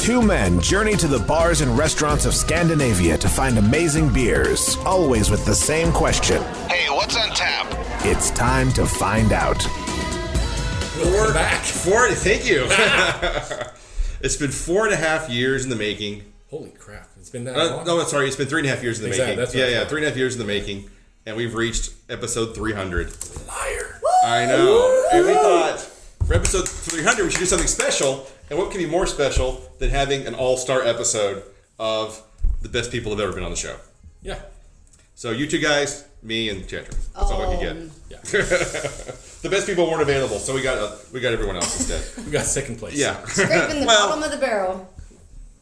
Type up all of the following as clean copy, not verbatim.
Two men journey to the bars and restaurants of Scandinavia to find amazing beers, always with the same question. Hey, what's on tap? It's time to find out. Welcome back. Thank you. It's been 4.5 years in the making. Holy crap. It's been that long? No, sorry. It's been 3.5 years in the making. That's 3.5 years in the making. And we've reached episode 300. Liar. I know. And we thought, for episode 300, we should do something special. And what can be more special than having an all-star episode of the best people who've ever been on the show? Yeah. So you two guys, me, and Chantra. That's all we can get. Yeah. The best people weren't available, so we got everyone else instead. We got second place. Yeah. Scraping the bottom of the barrel.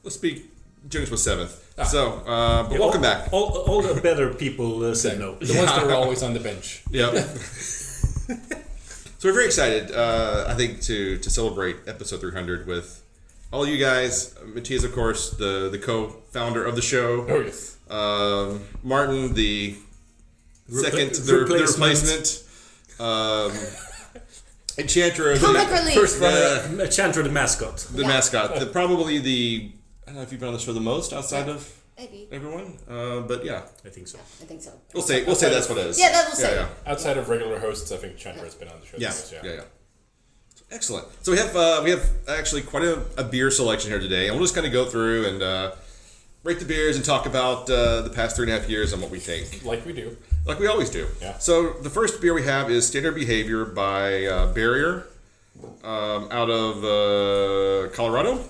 Let's be generous with 7th. So, but welcome back. All the better people said no. The ones that were always on the bench. Yep. So we're very excited, I think, to celebrate episode 300 with all you guys. Mathias, of course, the co-founder of the show. Oh, yes. Martin, the replacement. And Chantra, First runner. Chantra, the mascot. The mascot. Probably the... I don't know if you've been on the show the most outside of everyone. But yeah. I think so. We'll say that's what it is. Yeah, that will say. Yeah. Outside of regular hosts, I think Chantra has been on the show. Yeah. Excellent. So we have actually quite a beer selection here today, and we'll just kind of go through and rate the beers and talk about the past 3.5 years and what we think. Like we do. Like we always do. Yeah. So the first beer we have is Standard Behavior by Barrier out of Colorado.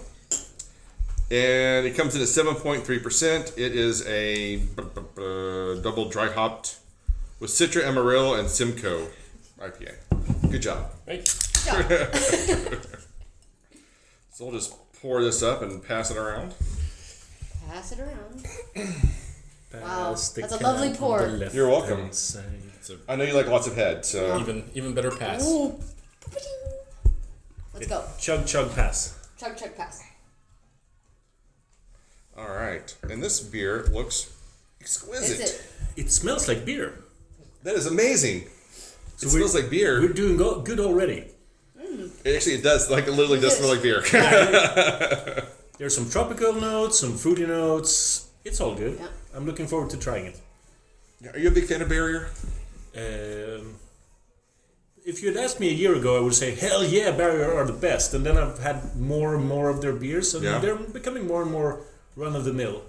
And it comes in at 7.3%. It is a double dry hopped with Citra, Amarillo, and Simcoe IPA. Good job. Right. So we'll just pour this up and pass it around. Pass it around. Wow, that's a lovely pour. You're welcome. I know you like lots of head, so even better pass. Ooh. Let's go. Chug, pass. Chug, pass. All right, and this beer looks exquisite. It smells like beer. That is amazing. It smells like beer. We're doing good already. It does. Like, it literally does smell like beer. There's some tropical notes, some fruity notes. It's all good. Yeah. I'm looking forward to trying it. Are you a big fan of Barrier? If you had asked me a year ago, I would say, hell yeah, Barrier are the best. And then I've had more and more of their beers, and they're becoming more and more run-of-the-mill.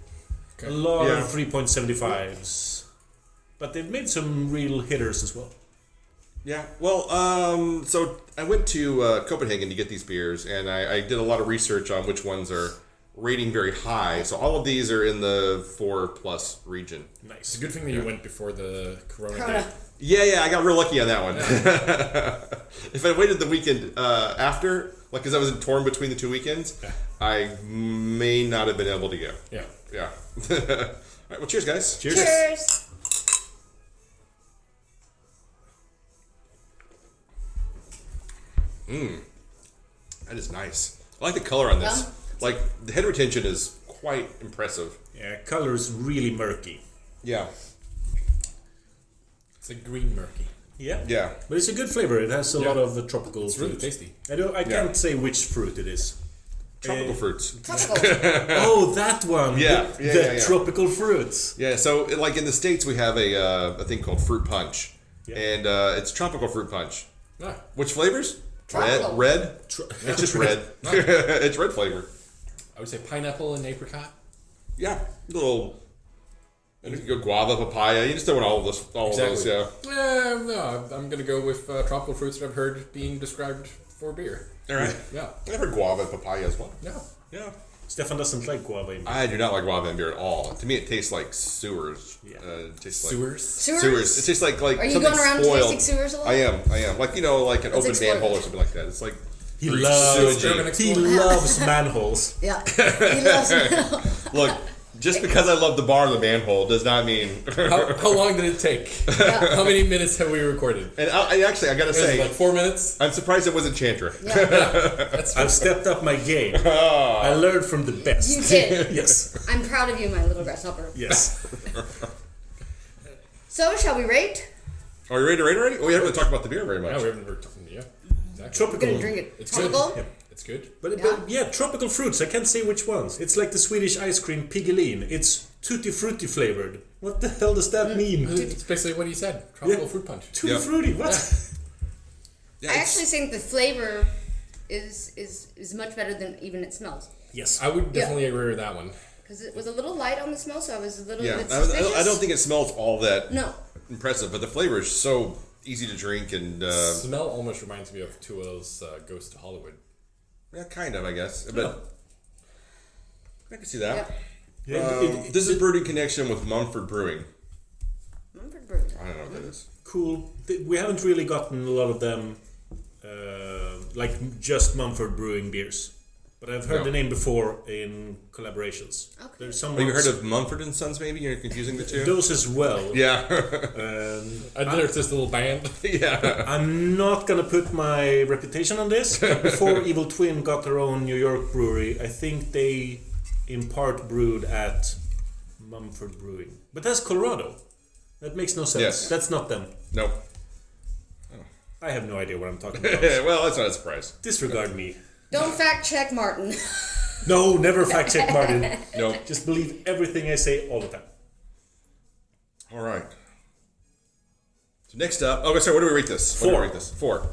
Okay. A lot of 3.75s. But they've made some real hitters as well. Yeah. Well, so I went to Copenhagen to get these beers, and I did a lot of research on which ones are rating very high. So all of these are in the 4+ region. Nice. It's a good thing that you went before the Corona. Yeah, I got real lucky on that one. If I waited the weekend after, like, because I was torn between the 2 weekends, I may not have been able to go. Yeah. All right, well, cheers, guys. Cheers. That is nice. I like the color on this. Like, the head retention is quite impressive. Yeah, color is really murky. Yeah. It's like green murky. Yeah. But it's a good flavor. It has a lot of the tropical It's fruit. really tasty. I can't say which fruit it is. Tropical fruits. Oh, that one. Yeah. The tropical fruits. Yeah, so like in the States we have a thing called fruit punch. Yeah. And it's tropical fruit punch. Ah. Which flavors? Tropical. Red? It's just red. It's red flavor. I would say pineapple and apricot. Yeah. Little... And you can go guava, papaya. You just throw in all of those, yeah. No, I'm going to go with tropical fruits that I've heard being described for beer. All right. Yeah. I've heard guava and papaya as well. No. Yeah. Stefan doesn't like guava in beer. I do not like guava in beer at all. To me, it tastes like sewers. Yeah. It tastes like Sewers? It tastes like Are you something going around spoiled. tasting sewers a lot? I am. Like, like an open manhole or something like that. It's like He loves manholes. Yeah. He loves it. Look, just because I love the bar of the manhole does not mean... How long did it take? How many minutes have we recorded? And I gotta say... like 4 minutes? I'm surprised it wasn't Chantra. Yeah. I've stepped up my game. I learned from the best. You did. Yes. I'm proud of you, my little grasshopper. Yes. So, shall we rate? Are you ready to rate already? We haven't really talked about the beer very much. No, we haven't. Yeah. Exactly. Tropical. We're gonna drink it. It's Tropical? good. It's good. But yeah, tropical fruits. I can't say which ones. It's like the Swedish ice cream Piggelin. It's tutti frutti flavored. What the hell does that mean? It's basically what he said. Tropical fruit punch. Tutti frutti. What? Yeah, I actually think the flavor is much better than even it smells. Yes. I would definitely agree with that one. Because it was a little light on the smell, so I was a little bit I suspicious. don't think it smells all that No. impressive, but the flavor is so easy to drink and Smell almost reminds me of two of those Ghost to Hollywood. yeah, kind of, I guess. But I can see that. Yeah. This is brewed in connection with Mumford Brewing. Mumford Brewing. I don't know what that is. Cool. We haven't really gotten a lot of them, like just Mumford Brewing beers. But I've heard the name before in collaborations. Okay. There's some Have you ones- heard of Mumford and Sons? Maybe you're confusing the two. those as well. Yeah, There's this little band. yeah. I'm not gonna put my reputation on this, but before Evil Twin got their own New York brewery, I think they in part brewed at Mumford Brewing. But that's Colorado. That makes no sense. Yes. That's not them. Nope. I have no idea what I'm talking about. Well, that's not a surprise. Disregard me. Don't fact check Martin. No, never fact check Martin. Nope. Just believe everything I say all the time. All right. So next up, sorry. What do we rate this? What do we 4. rate this? 4.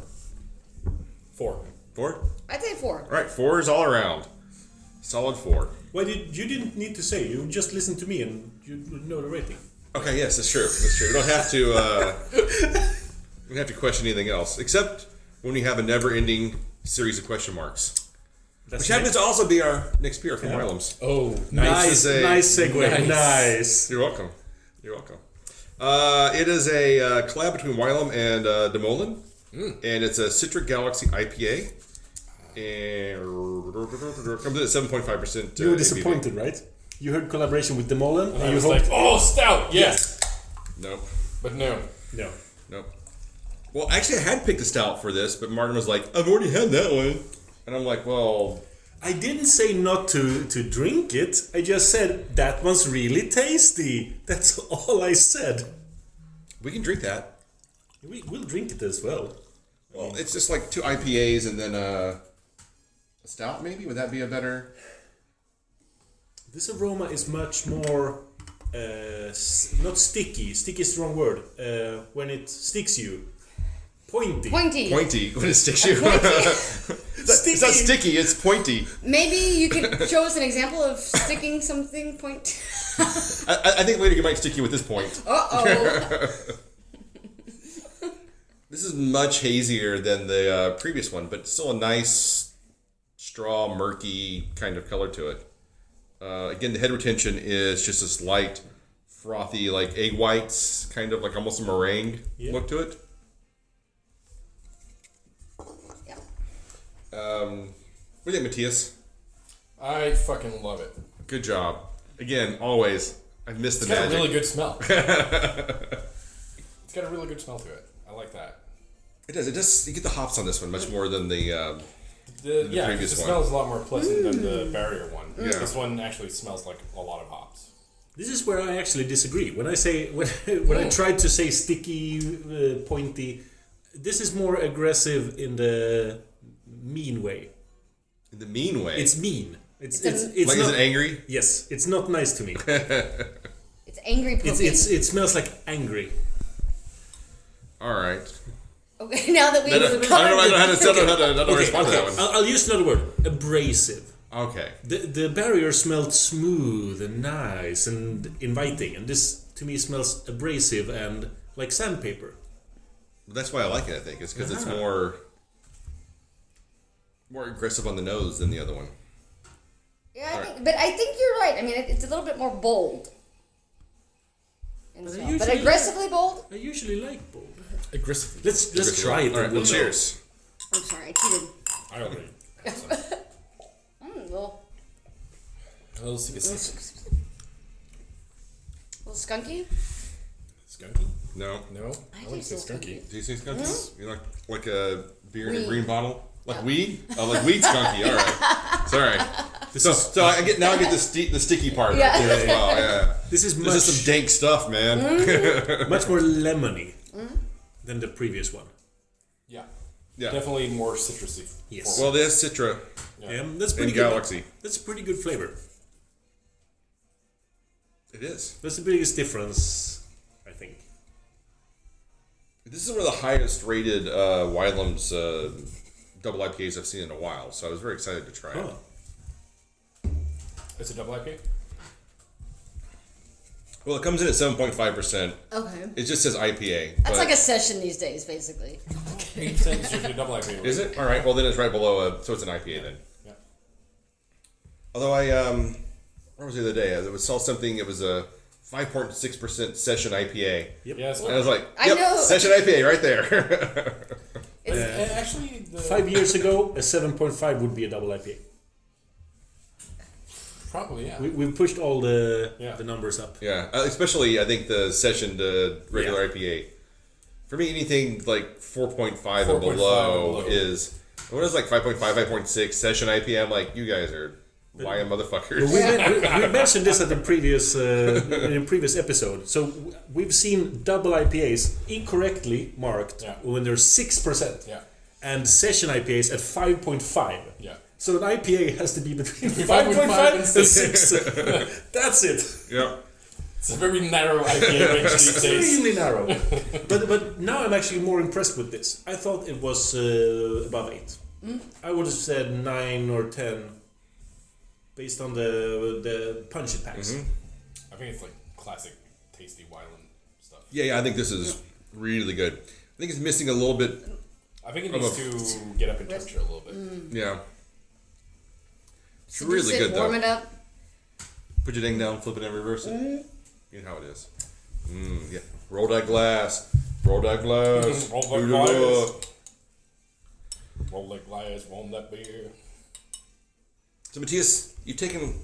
4. 4. I'd say 4. All right. 4 is all around. Solid 4. Well, you didn't need to say. You just listen to me and you know the rating. Okay. Yes, that's true. That's true. We don't have to. We don't have to question anything else, except when we have a never-ending series of question marks, which happens to also be our next beer from Wylam's. Oh, Nice segue. Nice. Nice. You're welcome. You're welcome. It is a collab between Wylam and Demoulin, and it's a Citric Galaxy IPA. And comes in at 7.5%. You were disappointed, right? You heard collaboration with Demoulin, I and you was hoped... like, oh, stout, yes. Nope. But no. No. Nope. Well, actually, I had picked a stout for this, but Martin was like, I've already had that one. And I'm like, well... I didn't say not to drink it. I just said, that one's really tasty. That's all I said. We can drink that. We'll drink it as well. Well, it's just like 2 IPAs and then a stout, maybe? Would that be a better... This aroma is much more... not sticky. Sticky is the wrong word. When it sticks you. Pointy. Pointy, when it sticks you. It's not sticky, it's pointy. Maybe you could show us an example of sticking something point. I think later you might stick you with this point. Uh-oh. This is much hazier than the previous one, but still a nice, straw, murky kind of color to it. Again, the head retention is just this light, frothy, like egg whites, kind of like almost a meringue look to it. What do you think, Matthias? I fucking love it. Good job. Again, always. I've missed the It's got magic. a really good smell. It's got a really good smell to it. I like that. It does. It does. You get the hops on this one much more than the Yeah, previous it one. smells a lot more pleasant than the Barrier one. Yeah. This one actually smells like a lot of hops. This is where I actually disagree. When I say when I tried to say sticky, pointy, this is more aggressive in the mean way. in the mean way. It's mean. It's like, not, is it angry? Yes, it's not nice to me. It's angry poking. It smells like angry. All right. Okay, now that we've I don't know how to respond to that one. I'll use another word. Abrasive. Okay. The Barrier smelled smooth and nice and inviting, and this to me smells abrasive and like sandpaper. That's why I like it. I think it's because it's more aggressive on the nose than the other one. Yeah, but I think you're right. I mean, it's a little bit more bold. In the smell. But aggressively bold? I usually like bold. Aggressively. Let's try it. All right. and we'll know. Cheers. I'm sorry, I cheated. I already. Well, A little sticky. little skunky. Skunky? No. No? I wouldn't say skunky. Do you say skunky? You like a beer in a Weed. green bottle? Like weed? Oh, like weed skunky. All right. Sorry. So I get the sticky part Yeah. of it as well. Yeah. This is This is some dank stuff, man. much more lemony than the previous one. Yeah. Yeah. Definitely more citrusy. Yes. Well, this Citra That's pretty and good. Galaxy. That's a pretty good flavor. It is. That's the biggest difference, I think. This is one of the highest rated Wylam's double IPAs I've seen in a while, so I was very excited to try it. It's a double IPA? Well, it comes in at 7.5%. Okay. It just says IPA. That's like a session these days, basically. 8% is usually a double IPA. Right? Is it? All right. Well, then it's right below. So it's an IPA then. Yeah. Although I where was the other day? I saw something. It was a 5.6% session IPA. Yep. Yeah, And I was like, I know. session IPA right there. actually, 5 years ago, a 7.5 would be a double IPA. probably, yeah. We pushed all the Yeah. numbers up. Yeah, especially I think the session to regular IPA. For me, anything like 4.5 and below is what is like 5.5, 5.6 session IPA. I'm like, you guys are lying motherfuckers. We mentioned this at the previous in a previous episode. So we've seen double IPAs incorrectly marked when they're 6%, and session IPAs at 5.5. Yeah. So an IPA has to be between 5.5 and 6. That's it. Yeah. It's a very narrow IPA range these days. Extremely narrow. but now I'm actually more impressed with this. I thought it was above 8. I would have said 9 or 10 based on the punch it packs. I think it's like classic tasty Wylam stuff. Yeah, I think this is really good. I think it's missing a little bit. I think it needs to get up in temperature a little bit. Yeah. It's So really good warm though. it up. Put your thing down, flip it, and reverse it. You know how it is. Yeah. Roll that glass. Roll that glass. Roll that Do glass. the- Roll that glass, warm that beer. So Matthias, you've taken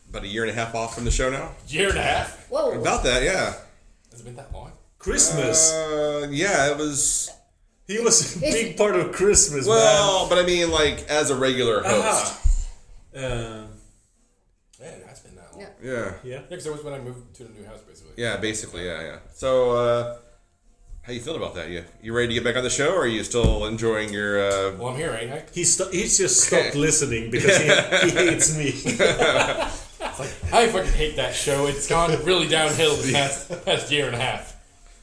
about a year and a half off from the show now? Year and a half? Whoa. About that, yeah. Has it been that long? Christmas. Yeah, it was. He was a big part of Christmas, Well, but I mean, like as a regular host. man. Yeah, it has been that long. Yeah. Yeah. Yeah. Because that was when I moved to the new house, basically. Yeah, basically, yeah. So, how you feeling about that? You ready to get back on the show, or are you still enjoying your? Well, I'm here, ain't I? He's just stopped listening because he hates me. It's like, I fucking hate that show. It's gone really downhill the past year and a half.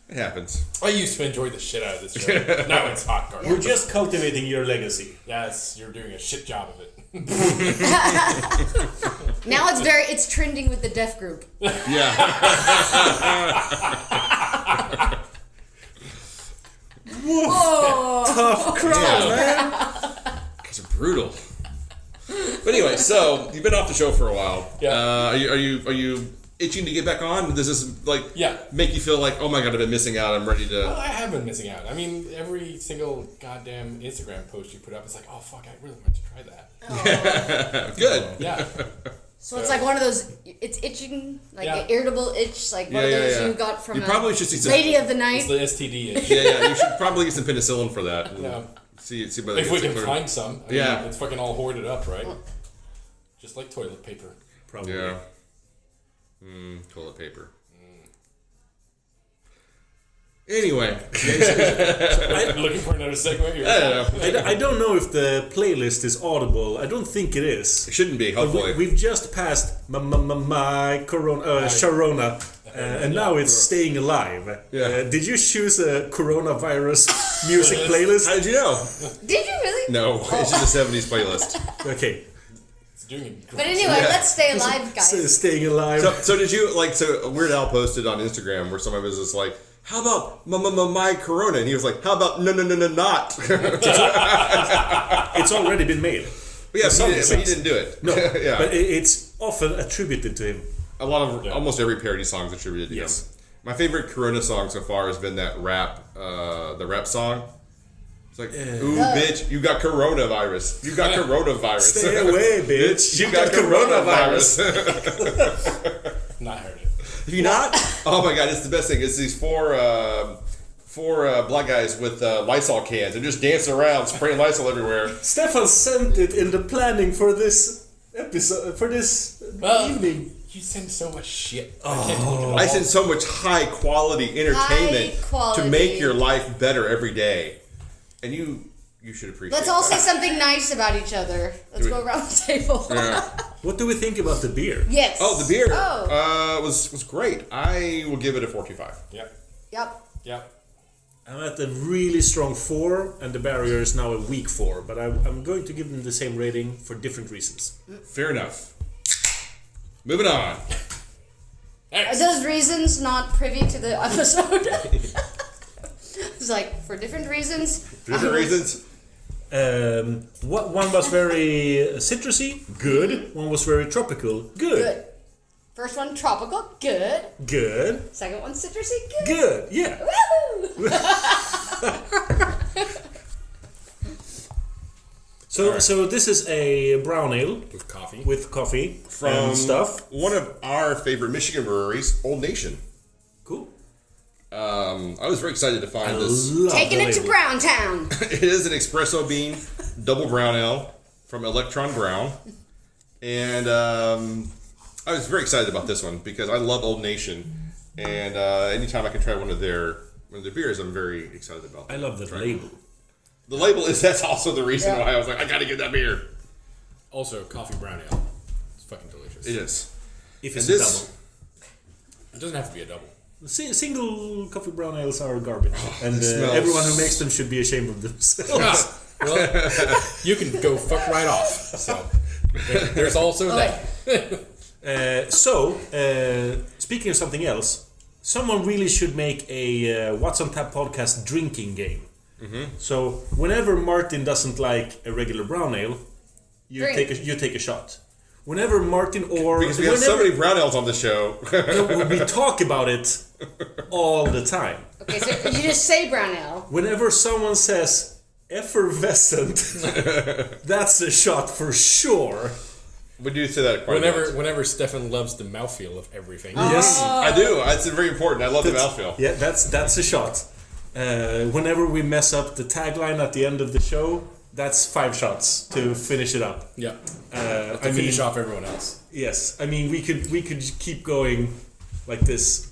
It happens. I used to enjoy the shit out of this show. Now it's hot garbage. We're just cultivating your legacy. Yes, you're doing a shit job of it. Now it's trending with the deaf group. Yeah. Whoa. Tough crowd, man. Guys are brutal. But anyway, so you've been off the show for a while. Yeah. Are you itching to get back on? Does this make you feel like, oh my god, I've been missing out? I'm ready to. Well, I have been missing out. I mean, every single goddamn Instagram post you put up, it's like, oh fuck, I really want to try that. Good. Yeah. So it's like one of those. It's itching, like an irritable itch, like one Yeah, of those yeah. you got from You probably should see some. Lady of the It's Night. the STD itch. Yeah. You should probably get some penicillin for that. Yeah. See whether If we it's can clear. find some. I Yeah. mean, it's fucking all hoarded up, right? Just like toilet paper. Probably. Yeah. Toilet paper. Anyway, Looking for another segue here. I don't know. I don't know if the playlist is audible. I don't think it is. It shouldn't be. But Hopefully, we've just passed my Corona, Sharona, and now it's Staying Alive. Yeah. Did you choose a coronavirus music playlist? how did you know? Did you really? No, it's just a '70s playlist. Okay. It's doing it But anyway, let's stay alive, guys. Staying Alive. So did you so Weird Al posted on Instagram where somebody was just like, how about my Corona? And he was like, how about no not? It's already been made. Yeah, For some but he sense. didn't do it. No, yeah. but it's often attributed to him. A lot of almost every parody song is attributed to Yes. him. My favorite Corona song so far has been that the rap song. It's like, ooh, bitch, you got coronavirus. You got coronavirus. Stay away, bitch. You got coronavirus. Not heard it. Have you not? Oh my god, it's the best thing. It's these four black guys with Lysol cans and just dancing around, spraying Lysol everywhere. Stefan sent it in the planning for this episode, for this evening. You send so much shit. I send so much high quality entertainment High quality. to make your life better every day. And you you should appreciate. Let's all that. say something nice about each other. Let's go around the table. Yeah. What do we think about the beer? Yes. Oh, the beer Oh. was great. I will give it a 4.25. Yep. Yep. Yep. I'm at a really strong 4, and the Barrier is now a weak 4. But I'm going to give them the same rating for different reasons. Fair enough. Moving on. Are those reasons not privy to the episode? It's like, for different reasons. Different reasons. One was very citrusy, good. One was very tropical, good. Good. First one, tropical, good. Good. Second one, citrusy, good. Good, yeah. Woohoo! So this is a brown ale With coffee. with coffee From and stuff. one of our favorite Michigan breweries, Old Nation. Cool. I was very excited to find this. Taking it to Brown Town. It is an espresso bean double brown ale from Electron Brown, and I was very excited about this one because I love Old Nation, and anytime I can try one of their beers, I'm very excited about. I love the label. The label that's also the reason Yeah. why I was like, I gotta get that beer. Also, coffee brown ale. It's fucking delicious. It is. If it's And a this- double. It doesn't have to be a double. Single coffee brown ales are garbage, and it smells- everyone who makes them should be ashamed of themselves. Well, you can go fuck right off. So there's also that. Speaking of something else, someone really should make a What's on Tap podcast drinking game. So whenever Martin doesn't like a regular brown ale, you Drink. take a shot. Whenever Martin or Because we have so whenever- many brown ales on the show. we talk about it all the time. Okay, so you just say brown ale. Whenever someone says effervescent, that's a shot for sure. We do say that quite a lot. Whenever Stefan loves the mouthfeel of everything. Yes. I do. It's very important. I love the mouthfeel. Yeah, that's a shot. Whenever we mess up the tagline at the end of the show, that's 5 shots to finish it up. Yeah. I To finish mean, off everyone else. yes. I mean, we could keep going like this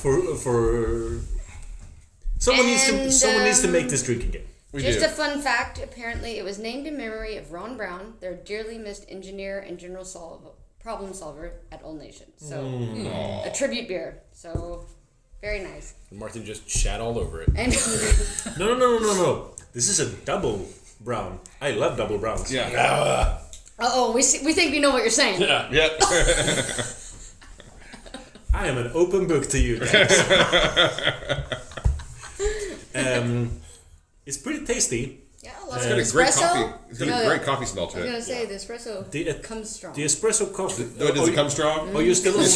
for. Someone needs to make this drinking game. We Just do. a fun fact, apparently it was named in memory of Ron Brown, their dearly missed engineer and general problem solver at Old Nation. So, a tribute beer. So, very nice. Martin just shat all over it. And No. This is a double brown. I love double browns. Yeah. uh-oh, we think we know what you're saying. Yeah. Yep. I am an open book to you guys. It's pretty tasty. Yeah, I love It's it. got a great Espresso? coffee. It's got a great coffee smell I to was it. going to say, the espresso The- comes strong. The espresso coffee. Does it come strong? Are you still The only,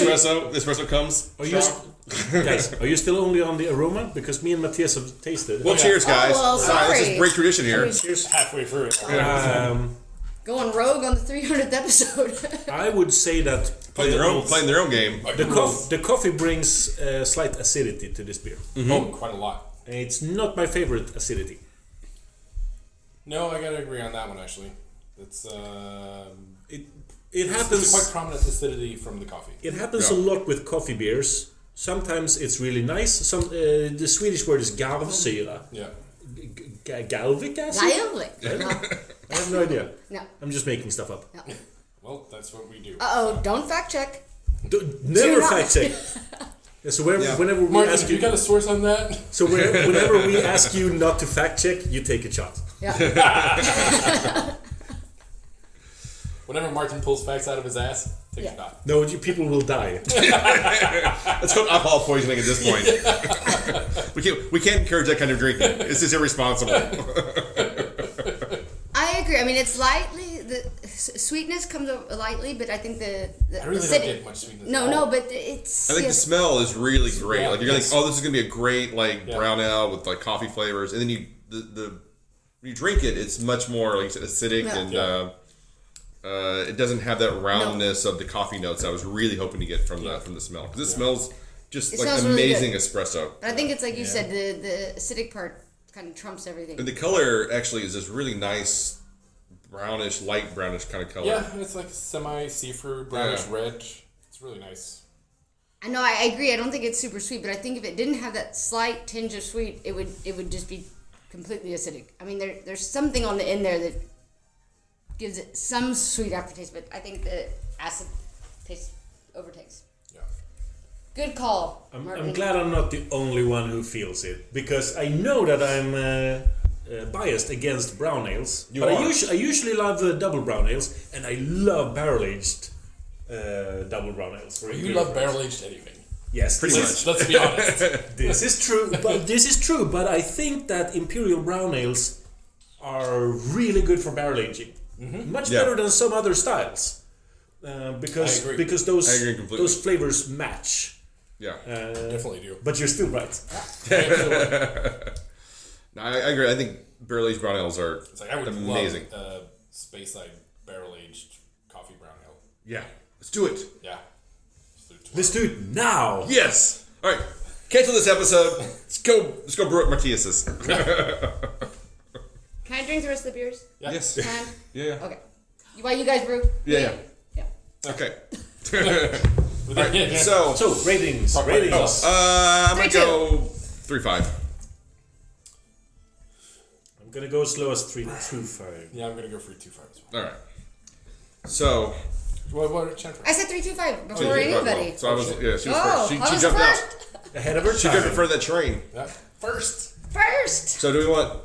espresso comes are you, strong? guys? Are you still only on the aroma? Because me and Matthias have tasted. Well, cheers, guys. well, Let's sorry. just break tradition here. Cheers. Halfway through it. Going rogue on the 300th episode. I would say that Playing their own game. the coffee brings slight acidity to this beer. Oh, quite a lot. It's not my favorite acidity. No, I gotta agree on that one actually. It's It it's happens. quite prominent acidity from the coffee. It happens a lot with coffee beers. Sometimes it's really nice. The Swedish word is galvsyra. Yeah. Galvic acid? Lively. I have no idea. No. I'm just making stuff up. Well, that's what we do. Uh-oh, don't fact check. Never not- fact check. Yeah, so whenever we Martin, ask you you, got a source on that? so whenever we ask you not to fact check, you take a shot. Yeah. Whenever Martin pulls facts out of his ass, take a Yeah. shot. No, people will die. It's called alcohol poisoning at this point. we can't encourage that kind of drinking. This is irresponsible. I agree. I mean, it's lightly, the sweetness comes over lightly, but I think the I really don't acidity. get much sweetness. No, at all. no, but it's. I think the smell is really great. Yeah, Like you're yes. like, oh, this is gonna be a great Yeah. brown ale with like coffee flavors, and then when you drink it, it's much more like you said, acidic Yeah. and it doesn't have that roundness of the coffee notes I was really hoping to get from the smell because it smells just It like smells really amazing good. espresso. But I think it's like you said, the acidic part kind of trumps everything. And the color actually is this really nice brownish, light brownish kind of color. Yeah, it's like semi see-through brownish Yeah. red. It's really nice. I know, I agree. I don't think it's super sweet, but I think if it didn't have that slight tinge of sweet, it would just be completely acidic. I mean, there's something on the end there that gives it some sweet aftertaste, but I think the acid taste overtakes. Yeah. Good call. I'm glad I'm not the only one who feels it, because I know that I'm biased against brown ales. You but are. I usually love double brown ales, and I love barrel aged double brown ales. You love barrel aged anything. Yes, Pretty much. Let's be honest. This is true. But I think that imperial brown ales are really good for barrel aging. Much better than some other styles, because I agree. because I agree completely. those flavors match. Yeah. Definitely do. But you're still right. No, I agree. I think barrel aged brown ales are It's like I would amazing. love Speyside barrel aged coffee brown ale. Yeah. Let's do it. Yeah. Let's do it now. Yes. All right. Cancel this episode. Let's go brew at Matthias's. Can I drink the rest of the beers? Yeah. Yes. Can? Yeah. Okay. While you guys brew? Yeah. Yeah. Okay. All Alright, so ratings. Talk about Ratings. I'm gonna 3-2. go 3-5. I'm gonna go as low as 3.25. Yeah, I'm gonna go for 2.5 as well. All right. So What Chantra? I said 3-2-5 before 3-5. anybody. So I was she was Oh, first. She I was jumped first. out. Ahead of her She time. jumped in front of that train. Yeah. First. First. So do we want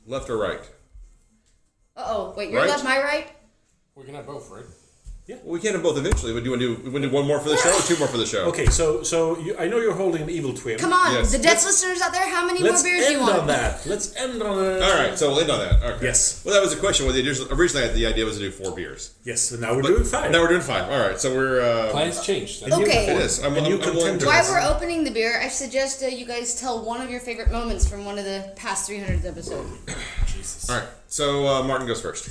left or right? Uh-oh. Wait, your Right? left, my right? We can have both, right? Well, we can't have both eventually. We want to do one more for the show or two more for the show? Okay, so I know you're holding an evil twin. Come on, Yes. the Death listeners out there, how many more Let's beers do you end want? on that. Let's end on a... All right, so we'll end on that. Okay. Yes. Well, that was the question. Originally, the idea was to do 4 beers. Yes, and now we're doing 5. Now we're doing 5. All right, so we're. Plans changed. And you- Okay. It is. I'm And you willing contend to. with- While we're opening the beer, I suggest you guys tell one of your favorite moments from one of the past 300th episodes. Jesus. All right, so Martin goes first.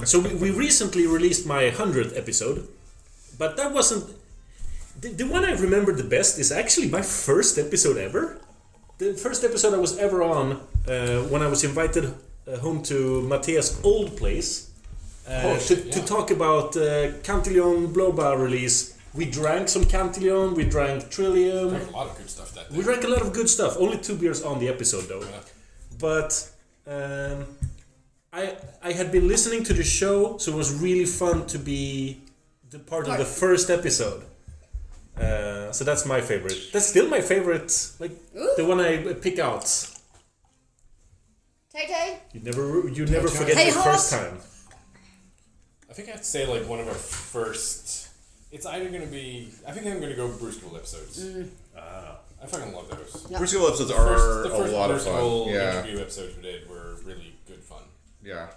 So we recently released my 100th episode, but that wasn't... The one I remember the best is actually my first episode ever. The first episode I was ever on when I was invited home to Matthias' old place to talk about Cantillon Blåbär release. We drank some Cantillon, we drank Trillium. Drank a lot of good stuff that day. We drank a lot of good stuff. Only 2 beers on the episode though. Yeah. But I had been listening to the show, so it was really fun to be the part of the first episode. So that's my favorite. That's still my favorite, like the one I pick out. Tay-Tay? You never forget Hey, your Horse. first time. I think I have to say like one of our first. It's either gonna be. I think I'm gonna go Brew School episodes. I fucking love those. First couple episodes are The a first lot Brew of fun. School Yeah, interview episodes we did were really good fun. yeah.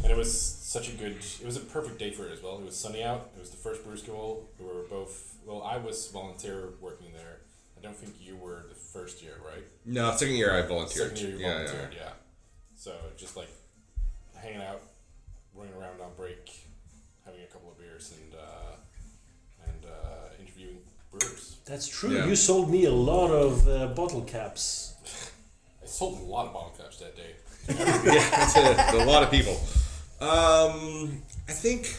And it was such a good. It was a perfect day for it as well. It was sunny out. It was the first brew school. We were both. Well, I was volunteer working there. I don't think you were the first year, right? No, second year I volunteered. Second year you Yeah, volunteered, yeah. So just like hanging out, running around on break, having a couple of beers, and interviewing brewers. That's true. Yeah. You sold me a lot of bottle caps. I sold a lot of bottle caps that day. yeah, that's a lot of people. I think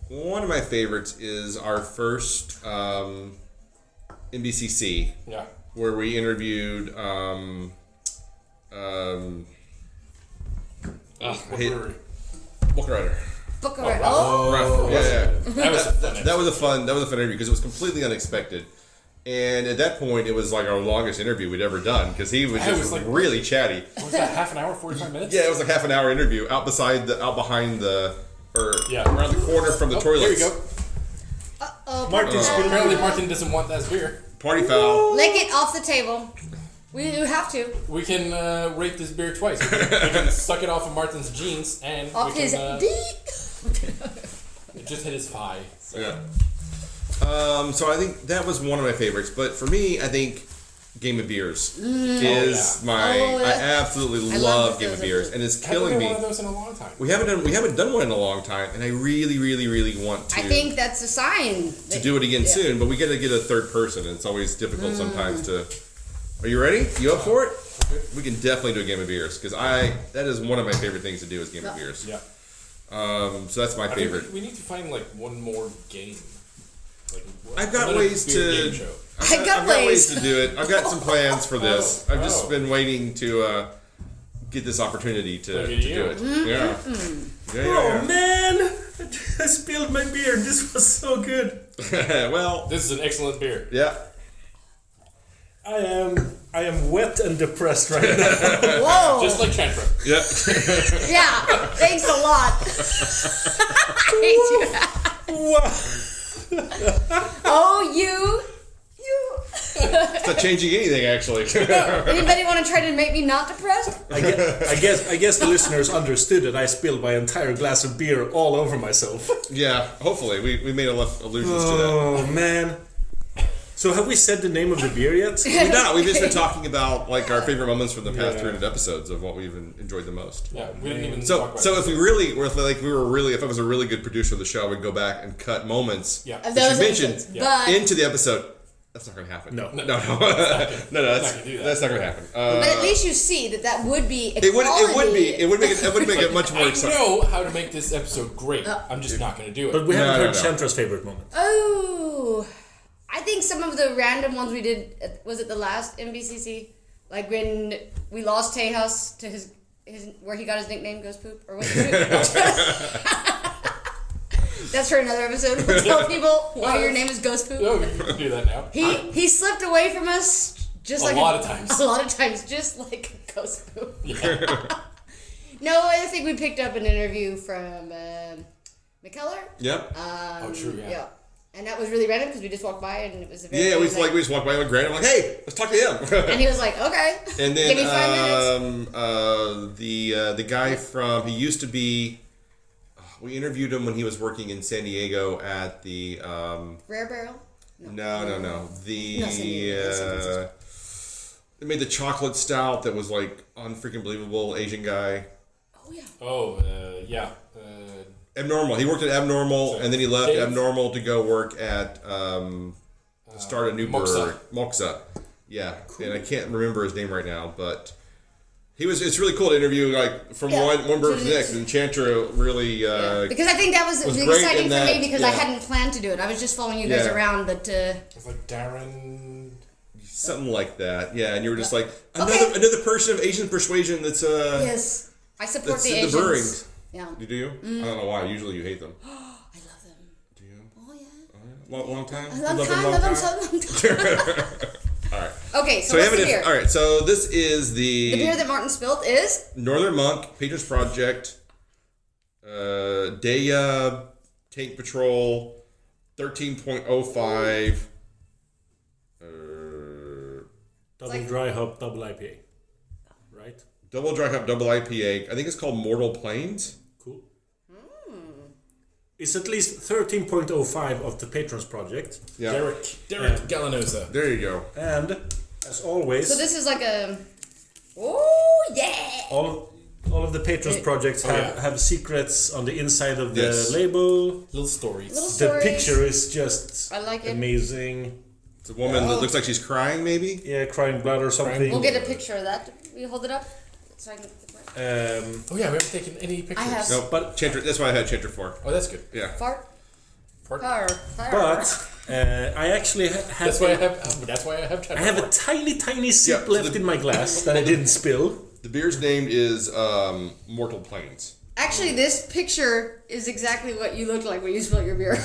one of my favorites is our first NBCC, Yeah. where we interviewed. What brewery? Book Rider. Booker. Oh. Right. Yeah. That was a fun That was a fun interview because it was completely unexpected. And at that point, it was like our longest interview we'd ever done because he was It just was like- really chatty. What was that, half an hour, 45 minutes? Yeah, it was like half an hour interview out behind the Yeah. around the corner from the Oh, toilets. there you go. Uh-oh. Martin spilled Apparently Martin doesn't want that beer. Party foul. Lick it off the table. We have to. We can rate this beer twice. We can suck it off of Martin's jeans and Off we his can, D. it just hit his thigh. So. Yeah. So I think that was one of my favorites, but for me, I think Game of Beers is my. Oh, I absolutely I love love Game of those Beers, and it's I haven't killing done me. one of those in a long time. We haven't done one in a long time, and I really want to. I think that's a sign. to do it again soon, but we got to get a third person, and it's always difficult sometimes to. Are you ready? You up for it? Okay. We can definitely do a Game of Beers because that is one of my favorite things to do is Game of Beers. Yeah. So that's my I think favorite. we need to find like one more game. Like, I've got another ways beer to. game show. I've got ways to do it. I've got some plans for this. I've just been waiting to get this opportunity to do it. Yeah. Oh man, I spilled my beer. This was so good. Well, This is an excellent beer. yeah. I am wet and depressed right now. Whoa! Just like Chantra. Yeah. Yeah, thanks a lot. I hate you. Wow. Oh, you. It's not changing anything, actually. Anybody want to try to make me not depressed? I guess the listeners understood that I spilled my entire glass of beer all over myself. Yeah, hopefully. We made enough allusions to that. Oh man. So have we said the name of the beer yet? We've not. We've just been talking about like our favorite moments from the past 300 episodes of what we've enjoyed the most. Yeah, we didn't even talk So, about so it. if we really were like we were really, if I was a really good producer of the show, we'd go back and cut moments Yeah. Of that those you mentioned episodes, but into the episode. That's not going to happen. No. no. That's gonna do that. that's not going to happen. but at least you see that would be It would make it much more I exciting. know how to make this episode great. I'm just not going to do it. But we haven't heard No. Chantra's favorite moment. Oh, I think some of the random ones we did, was it the last MBCC? Like when we lost Tejas to his where he got his nickname, Ghost Poop? Or was it? That's for another episode. We'll tell people why your name is Ghost Poop. No, we can do that now. He slipped away from us just like A lot of times. A lot of times, just like a Ghost Poop. Yeah. No, I think we picked up an interview from McKellar. Yep. Oh, true, yeah. And that was really random because we just walked by and it was a very Yeah, we just walked by with Grant. I'm like, hey, let's talk to him. and he was like, okay. And then Give me 5 minutes. the guy from he used to be. We interviewed him when he was working in San Diego at the. Rare Barrel? No. The San Diego. they made the chocolate stout that was like unfreaking believable Asian guy. Oh, yeah. Oh, yeah. Abnormal. He worked at Abnormal, So, and then he left Dave? Abnormal to go work at start a new brewery. Moxa. Yeah, and I can't remember his name right now, but he was. It's really cool to interview like from Yeah. one brewery to the next, and Chantra really. Because I think that was was really great exciting in for that, me because I yeah. hadn't planned to do it. I was just following you guys Yeah. around, but It's like Darren. Something like that, yeah. And you were just like Okay. another person of Asian persuasion that's yes, I support that's the in the Asians. brewing. Yeah, You do you? I don't know why. Usually you hate them. I love them. Do you? Oh yeah, Long time. I love them so long time. All right. Okay, so we what's have the it. beer? All right. So this is The beer that Martin spilt is Northern Monk, Patrons Project, Daya, Tank Patrol, 13.05. Double dry hop, double IPA. Right? Double dry hop, double IPA. I think it's called Mortal Plains. Cool. It's at least 13.05 of the Patrons Project. Yeah. Derek Gallinosa. There you go. And, as always, so. This is like a. Oh yeah! all of the Patrons Projects have secrets on the inside of the Yes. label. Little stories. Little The stories. picture is just I like it. amazing. It's a woman that looks like she's crying, maybe. Yeah, crying blood or something. We'll get a picture of that. Will you hold it up? So I can. Oh, yeah, we haven't taken any pictures. I have. No, but Chantra. That's why I had Chantra for. Oh, that's good. Yeah. Fart. Fart. But I actually have. That's why I have. That's why I have. I have a tiny sip Yeah, left in my glass that I didn't spill. The beer's name is Mortal Plains. Actually, this picture is exactly what you look like when you spill your beer.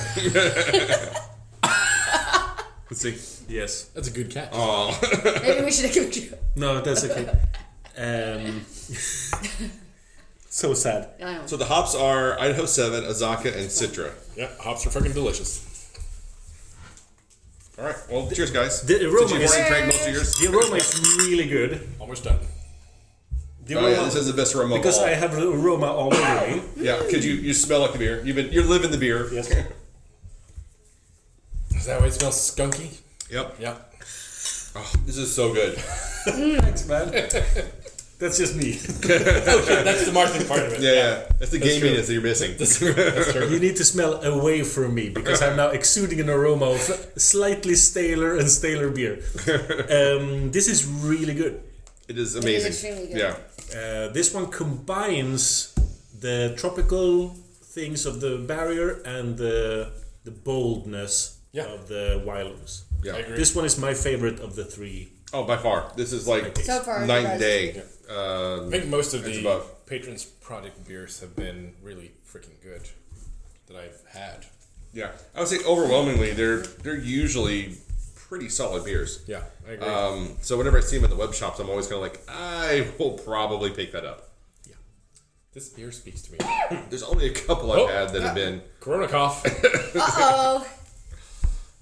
Let's see. Yes. That's a good catch. Oh. Maybe we should have given you. No, that's okay. So sad. I know. So the hops are Idaho 7, Azaka, and Citra. Yeah, hops are fucking delicious. All right. Well, cheers, guys. The aroma Since you've is- already drank most of yours. The aroma is really good. Almost done. The Oh, aroma, yeah, this is the best aroma because of all. I have the aroma all over me. Yeah, because you smell like the beer. You're living the beer. Yes. Is that why it smells skunky? Yep. Yeah. Oh, this is so good. Thanks, man. That's just me. That's the marketing part of it. Yeah. That's the gaminess that you're missing. That's true. You need to smell away from me because I'm now exuding an aroma of slightly staler and staler beer. This is really good. It is amazing. extremely good. Yeah. This one combines the tropical things of the Barrier and the boldness of the Wylams. Yeah. I agree. This one is my favorite of the three. Oh, by far. This is like So far, night the and best. day. I think most of it's the above. patrons' product beers have been really freaking good that I've had. Yeah. I would say overwhelmingly, they're usually pretty solid beers. Yeah, I agree. So whenever I see them in the web shops, I'm always kind of like, I will probably pick that up. This beer speaks to me. There's only a couple I've had that have been... Corona cough. Uh-oh.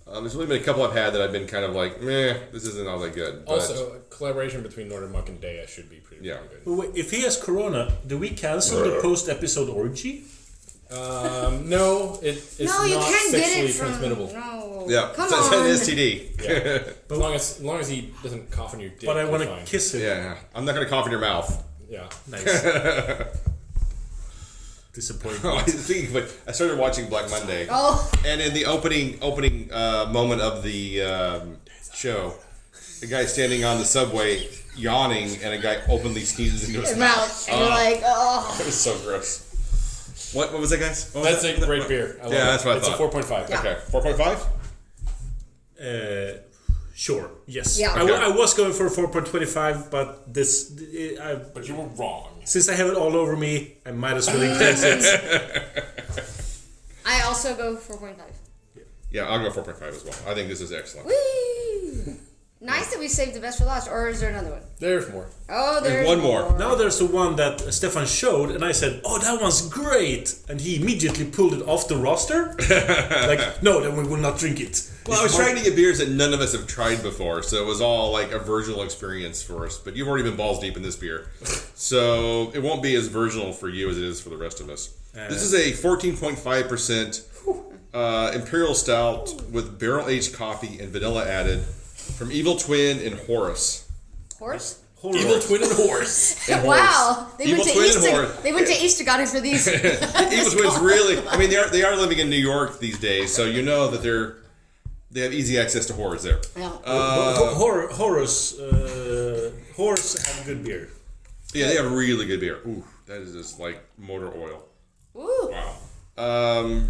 There's only been a couple I've had that I've been kind of like, meh, this isn't all that good. But Also, a collaboration between Northern Monk and Dea should be pretty Yeah. good. But wait, if he has Corona, do we cancel the post-episode orgy? No, it's No, you not can't get sexually it from... transmittable. No. yeah, Come it's on. an STD. Yeah. As long as he doesn't cough in your dick. But I you're want to fine. kiss him. Yeah, I'm not going to cough in your mouth. Yeah. Nice. I Disappointment. was thinking, but I started watching Black Monday. Oh. And in the opening moment of the show, a guy standing on the subway yawning, and a guy openly sneezes into his Mouth. And you're like, oh. It was so gross. What was that, guys? What was That's that? a great beer. I love Yeah, it. that's what I it's thought. a 4.5. Yeah. Okay, 4.5? Sure. Yes. Yeah. Okay. I was going for 4.25, but But you were wrong. since I have it all over me, I might as well increase it. I also go 4.5. Yeah, I'll go 4.5 as well. I think this is excellent. Whee! Nice that we saved the best for last, or is there another one? There's more. Oh, There's there's one more. Now there's the one that Stefan showed, and I said, "Oh, that one's great!" And he immediately pulled it off the roster. Like, no, then we will not drink it. Well, I was trying to get beers that none of us have tried before, so it was all like a virginal experience for us. But you've already been balls deep in this beer, so it won't be as virginal for you as it is for the rest of us. This is a 14.5% Imperial Stout with barrel-aged coffee and vanilla added from Evil Twin and Horus. Horse? Evil Twin and Horse. And Wow, Horus. Evil Twin and Horus. They went to Easter Goddard for these. Evil Twin's really, I mean, they are living in New York these days, so you know that they have easy access to Horus there. Yeah. Horus have good beer. Yeah, they have really good beer. Ooh, that is just like motor oil. Ooh. Wow.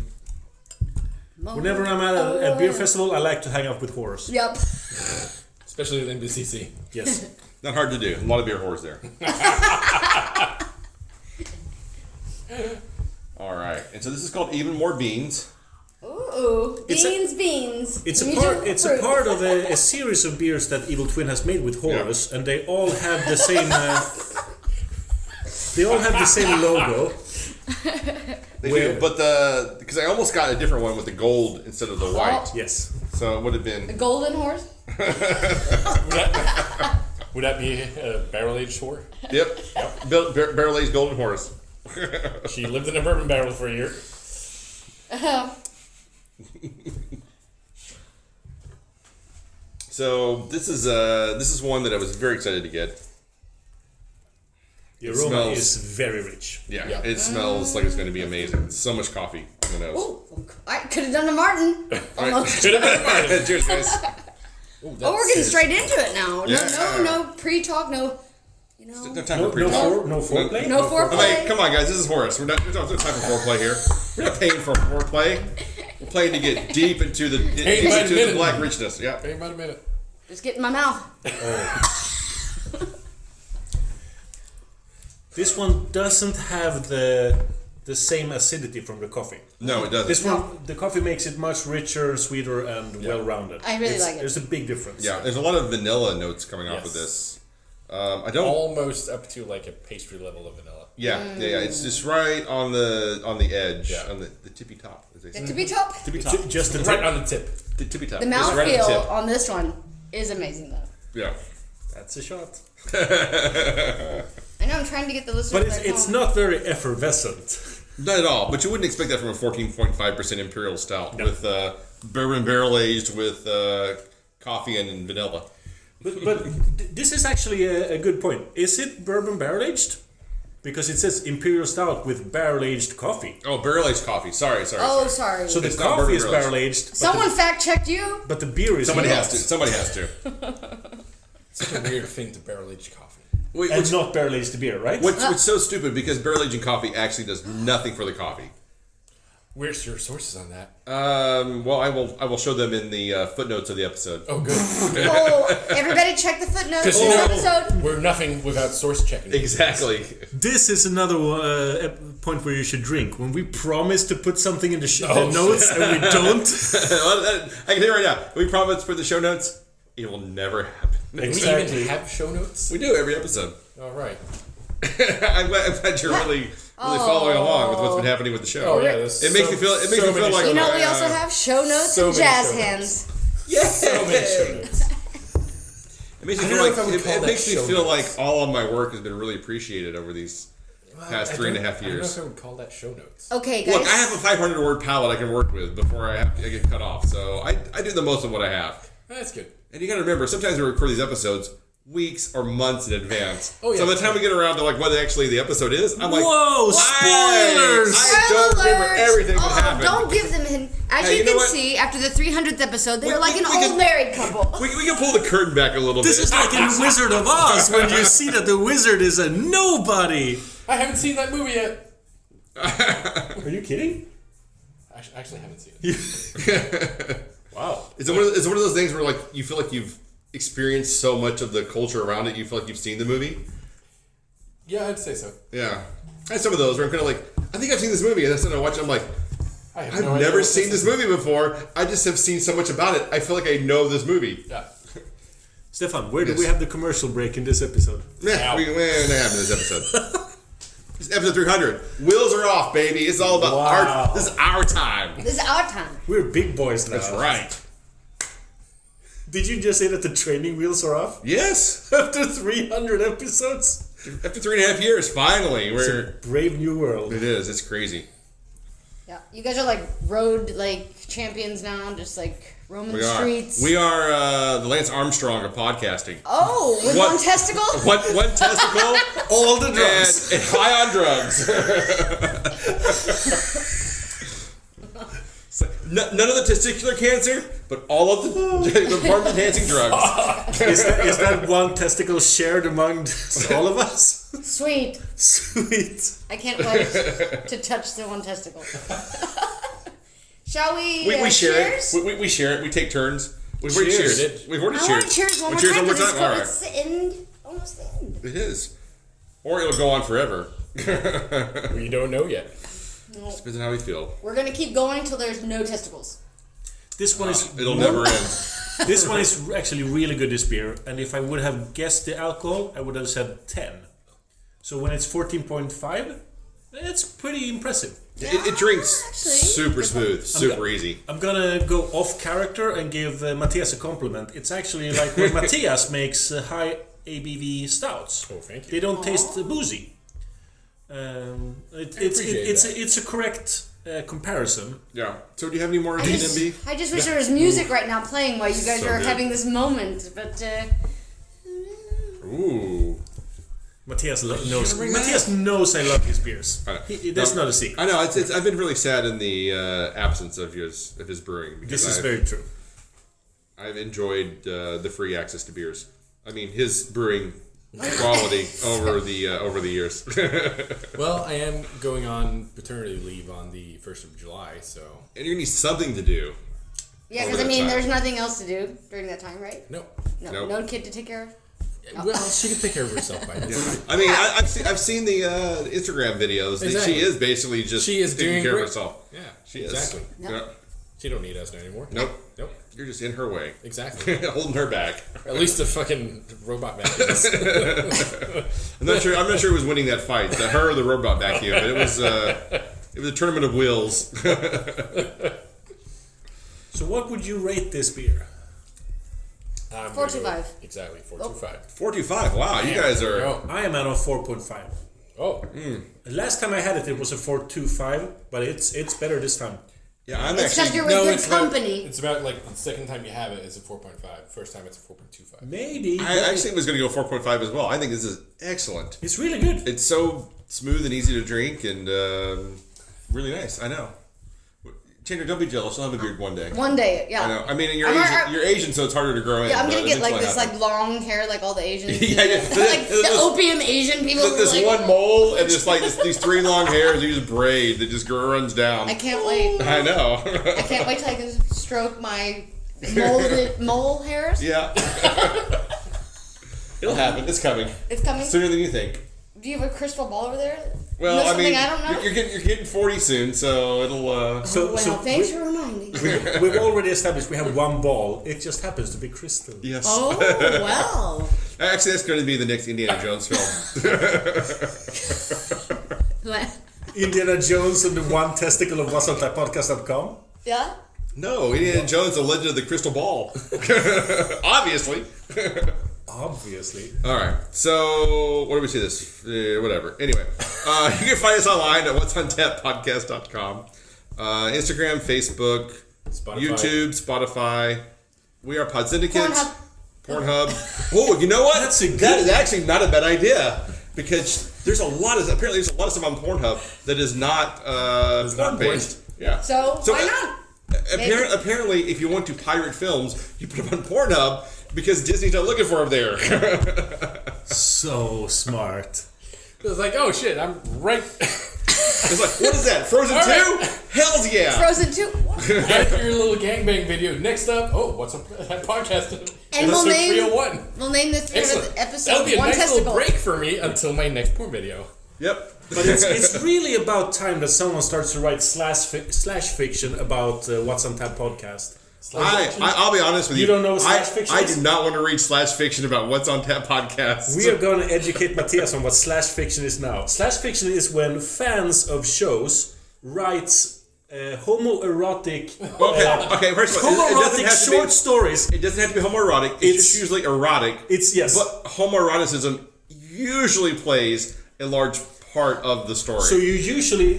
Whenever I'm at a beer festival, I like to hang out with Horus. Yep. Especially at NBCC. Yes. Not hard to do. A lot of beer whores there. All right, and so this is called Even More Beans. Ooh. It's Beans. It's a We part. do It's a fruit. part of a series of beers that Evil Twin has made with Horus, and they all have the same. They all have the same logo. They do, but because I almost got a different one with the gold instead of the white, Yes. so it would have A been. golden horse? Would that be a barrel-aged whore? Yep. Barrel aged golden horse. She lived in a bourbon barrel for a year. So this is one that I was very excited to get. The It aroma smells- is very rich. Yeah, Yeah. it smells like it's going to be amazing. So much coffee in the nose. Ooh. I could have done a Martin. Almost. Could have been mine. Cheers, guys. Ooh, Oh, we're getting straight into it now. Yeah. No pre-talk, no, No time No, for pre-talk. no foreplay. no foreplay. I mean, come on, guys. This is Horus. There's no time for foreplay here. We're not paying for foreplay. We're playing to get deep into the minute. black richness. Yeah. Hey, about a minute. Just get in my mouth. This one doesn't have the same acidity from the coffee. No, it doesn't. This one, the coffee makes it much richer, sweeter, and well-rounded. I really like it. There's a big difference. Yeah, there's a lot of vanilla notes coming off of Yes. this. I don't. Almost up to like a pastry level of vanilla. Yeah. It's just right on the edge, Yeah. on the tippy top, as they say. The tippy top. Tippy top. Just the Right on the tip. The tippy top. The Just right on the mouthfeel tip. on this one is amazing, though. Yeah. That's a shot. I know I'm trying to get the listeners. But back it's home. not very effervescent. Not at all. But you wouldn't expect that from a 14.5% Imperial Stout with bourbon barrel aged with coffee and vanilla. But this is actually a good point. Is it bourbon barrel aged? Because it says Imperial Stout with barrel aged coffee. Oh, barrel aged coffee. Sorry. Oh, sorry. So the It's not coffee bourbon is barrel-aged. barrel aged. Someone fact checked you. But the beer is Somebody not. has to. Somebody has to. Such a weird thing to barrel-aged coffee. Wait, And not barrel aged beer, right? Which so stupid because barrel aging coffee actually does nothing for the coffee. Where's your sources on that? Well, I will show them in the footnotes of the episode. Oh, good. Oh, everybody check the footnotes of this episode. We're nothing without source checking. Exactly. This is another point where you should drink. When we promise to put something in the notes and we don't. I can tell you right now. We promise to put the show notes. It will never happen. Exactly. We even have show notes? We do every episode. All right. I'm glad you're really following along with what's been happening with the show. Oh yeah, it makes me feel like You know, we also have show notes and jazz hands. Yeah, so many show notes. It makes me feel like all of my work has been really appreciated over these past 3.5 years. I don't know if I would call that show notes. Okay, guys. Look, I have a 500-word palette I can work with before I get cut off, so I do the most of what I have. That's good. And you got to remember, sometimes we record these episodes weeks or months in advance. Oh, yeah, so by the time we get around to like what actually the episode is, I'm like, whoa, spoilers! I don't remember everything that happened. Don't give them hint. As you can see, after the 300th episode, they're like an old married couple. We can pull the curtain back a little bit. This is like in Wizard of Oz when you see that the wizard is a nobody. I haven't seen that movie yet. Are you kidding? I actually haven't seen it. Wow. It's one of those things where like you feel like you've experienced so much of the culture around it, you feel like you've seen the movie. Yeah, I'd say so. Yeah. I had some of those where I'm kind of like, I think I've seen this movie, and then I watch it, I'm like, I've never seen this movie before. I just have seen so much about it. I feel like I know this movie. Yeah. Stefan, where do we have the commercial break in this episode? Yeah, we're not having this episode. It's episode 300. Wheels are off, baby. It's all about this is our time. This is our time. We're big boys now. That's right. Did you just say that the training wheels are off? Yes. After 300 episodes? After 3.5 years, finally. It's a brave new world. It is. It's crazy. Yeah, you guys are like road champions now, just like roaming the streets. We are the Lance Armstrong of podcasting. Oh, with one testicle? One testicle. All the drugs. And high on drugs. None of the testicular cancer, but all of the performance-enhancing drugs. Is that one testicle shared among all of us? Sweet. I can't wait to touch the one testicle. Shall we? We share cheers? it. We share it. We take turns. We've already cheered it. We've already I cheered. want to cheers one more Cheers time. one more time. All right. It's the end. Almost the end. It is, or it'll go on forever. We don't know yet. No. Depends on how we feel. We're gonna keep going till there's no testicles. This one is. It'll never end. This one is actually really good. This beer, and if I would have guessed the alcohol, I would have said 10. So when it's 14.5, it's pretty impressive. Yeah, It drinks actually, super smooth, super easy. I'm gonna go off character and give Matthias a compliment. It's actually like when Matthias makes high ABV stouts. Oh, thank you. They don't taste boozy. It's a correct comparison. Yeah. So do you have any more DNB? I just wish there was music right now playing while you guys So are good. having this moment, but Ooh. Matthias knows I love his beers. That's not a secret. I know. I've been really sad in the absence of his brewing. Because This is very true. I've enjoyed the free access to beers. I mean, his brewing quality over the years. Well, I am going on paternity leave on the 1st of July, so... And you need something to do. yeah, Over because I that mean, time. there's nothing else to do during that time, right? No. Nope. No kid to take care of. Well, she can take care of herself by this. I mean, I've seen the Instagram videos. Exactly. She is basically just She is taking doing care great. of herself. Yeah, She is. exactly. No. Yeah. She don't need us anymore. Nope. Nope. You're just in her way. Exactly. Holding her back. At least the fucking robot vacuums. I'm not sure who was winning that fight, her or the robot vacuum. But it was a tournament of wills. So what would you rate this beer? 4.25. Exactly, 4.25. 4.25. Wow, you guys are. Oh. I am at a 4.5. Oh. Last time I had it was a 4.25, but it's better this time. Yeah, I'm It's because actually. you're with good it's about- company. It's about like the second time you have it, it's a 4.5. First time, it's a 4.25. Maybe. I actually was going to go 4.5 as well. I think this is excellent. It's really good. It's so smooth and easy to drink and really nice. I know. Chandra, don't be jealous. I'll have a beard one day. One day, yeah. I know. I mean, you're Asian, so it's harder to grow in. Yeah, I'm gonna get like this like long hair, like all the Asians. Yeah. Like the opium Asian people. This like, one mole and just like these 3 long hairs. You just braid that just runs down. I can't wait. I know. I can't wait till I can stroke my mole hairs. Yeah. It'll happen. It's coming. It's coming. Sooner than you think. Do you have a crystal ball over there? Well, I mean, I don't know? you're getting 40 soon, so it'll. Thanks for reminding me. We've already established we have one ball. It just happens to be crystal. Yes. Oh, well. Actually, that's going to be the next Indiana Jones film. Indiana Jones and the one testicle of whatsonthatpodcast.com. Yeah? No, Indiana Jones, the Legend of the Crystal Ball. Obviously. Obviously. All right. So, where do we see this? Whatever. Anyway, you can find us online at whatsonthappodcast.com. Instagram, Facebook, Spotify. YouTube, Spotify. We are Pod Syndicate. Pornhub. Oh, you know what? That is actually not a bad idea because apparently there's a lot of stuff on Pornhub that is not porn-based. Yeah. So why not? Apparently, if you want to pirate films, you put them on Pornhub because Disney's not looking for them there. So smart. It's like, oh shit, I'm right. It's like, what is that? Frozen 2? Right. Hells yeah. Frozen 2? Get your little gangbang video. Next up, what's up that podcast? And we'll name 301. We'll name this Excellent. episode That'll be a One nice Testicle. little break for me until my next porn video. Yep. But it's really about time that someone starts to write slash fiction about What's on Tap podcast. I'll be honest with you. You don't know what slash fiction I is? do not want to read slash fiction about What's on Tap podcast. We are going to educate Mathias on what slash fiction is now. Slash fiction is when fans of shows writes homoerotic Okay, first of all, it doesn't have to short be, stories. It doesn't have to be homoerotic. It's just usually erotic. Yes. But homoeroticism usually plays a large part of the story. So you usually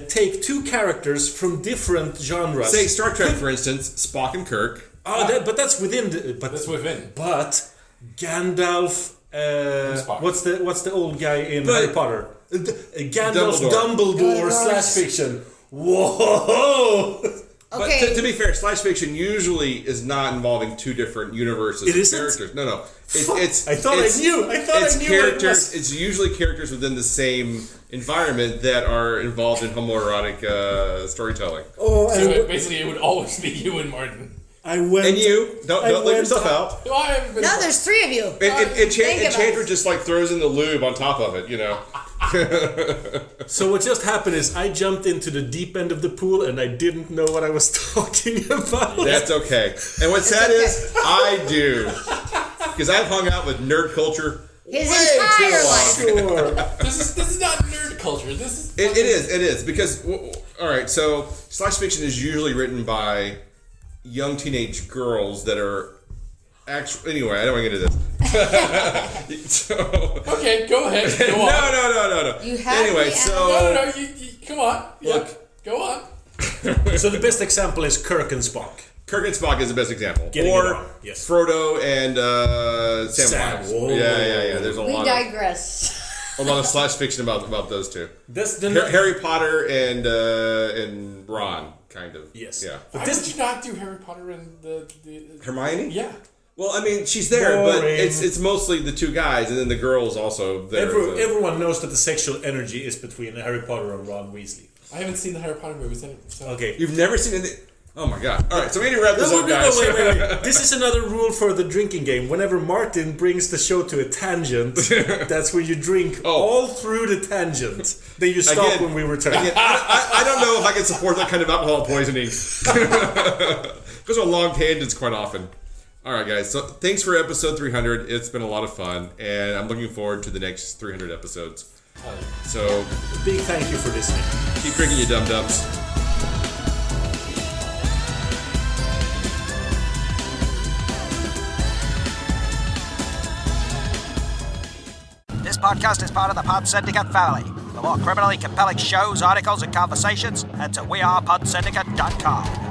take 2 characters from different genres. Say Star Trek, for instance, Spock and Kirk. But that's within. That's within. But Gandalf. What's the old guy in Harry Potter? Gandalf Dumbledore slash fiction. Whoa! Okay. But to be fair, slash fiction usually is not involving 2 different universes It of isn't? characters. No. I thought I knew. Characters. It's usually characters within the same environment that are involved in homoerotic storytelling. Oh, So basically, it would always be you and Martin. And you don't leave yourself out. No, I haven't been. No, there's 3 of you. And Think about Chantra it. just like throws in the lube on top of it, you know. So what just happened is I jumped into the deep end of the pool and I didn't know what I was talking about. That's okay. And what's sad okay. is I do, because I've hung out with nerd culture His way too entire long. life. Sure. This is not nerd culture. This is. It is because all right. So slash fiction is usually written by young teenage girls that are actually. Anyway, I don't want to get into this. Okay, go ahead. Go on. No. You have anyway, me so No. You come on. Look. Yeah, go on. So the best example is Kirk and Spock. Kirk and Spock is the best example, Getting or it on, yes. Frodo and Sam. Samwise. Whoa. Yeah. There's We digress. a lot of slash fiction about those 2. That's the Harry Potter and Ron, kind of. Yes. Yeah. Why would you not do Harry Potter and the Hermione? Yeah. Well, I mean, she's there, but Boring. it's mostly the 2 guys, and then the girl's also there. Everyone knows that the sexual energy is between Harry Potter and Ron Weasley. I haven't seen the Harry Potter movies. So. Okay. You've never seen it? Oh my god. All right, so we need to wrap this up, guys. Wait. This is another rule for the drinking game. Whenever Martin brings the show to a tangent, that's when you drink all through the tangent. Then you stop when we return. Again, I don't know if I can support that kind of alcohol poisoning. Goes on long tangents quite often. All right, guys. So thanks for episode 300. It's been a lot of fun, and I'm looking forward to the next 300 episodes. So Big thank you for listening. keep drinking, you dum-dums. This podcast is part of the Pod Syndicate family. For more criminally compelling shows, articles, and conversations, head to wearepodsyndicate.com.